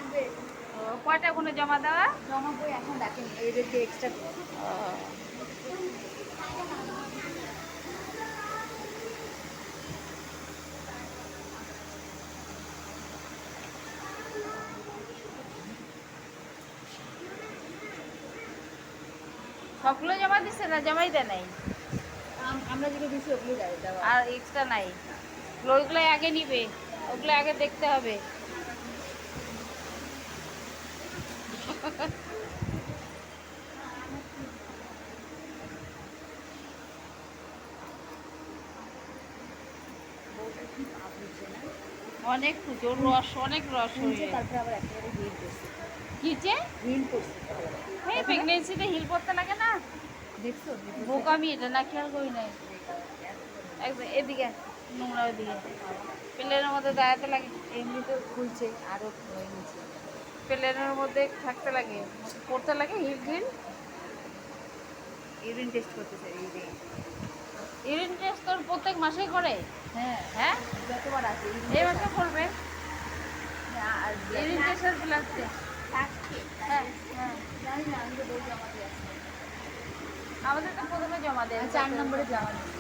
লাগবে। কয়টা গুণে জমা দেওয়া? জমা বই এখন দেখেনি, এদেরকে এক্সট্রা। সবগুলো জমা দিচ্ছে না, জমাই দেয় নাই? আমরা যেগুলো দিচ্ছি ওগুলো দেওয়া। আর এক্সট্রা নাই? ওইগুলো আগে নিবে, ওগুলো আগে দেখতে হবে। অনেক প্রচুর রস, অনেক রস হয়ে। তারপরে আবার একেবারে হিল করছে। কিচে হিল করছে। এই প্রেগনেন্সিতে হিল করতে লাগে না? দেখছো? বোকামি এটা না, খেয়াল করি নাই। একদম এদিকে নোংরা, ওইদিকে প্লেনের মধ্যে দাঁড়াতে লাগে। এমনিতে খুলছে আরো নিচে। প্লেনের মধ্যে থাকতে লাগে, পড়তে লাগে হিল টিল। ইউরিন টেস্ট করতেছে, ইউরিন। ইউরিন টেস্ট তোর প্রত্যেক মাসেই করে? হ্যাঁ হ্যাঁ, যতবার আছে এই মাসে করবে ইউরিন টেস্ট আর ব্লাড টেস্ট। হ্যাঁ হ্যাঁ, জানি না, আমি তো বই জমা দিয়ে আসছি। আমাদের তো প্রথমে জমা দেয় 4 নম্বরে জমা দিচ্ছি।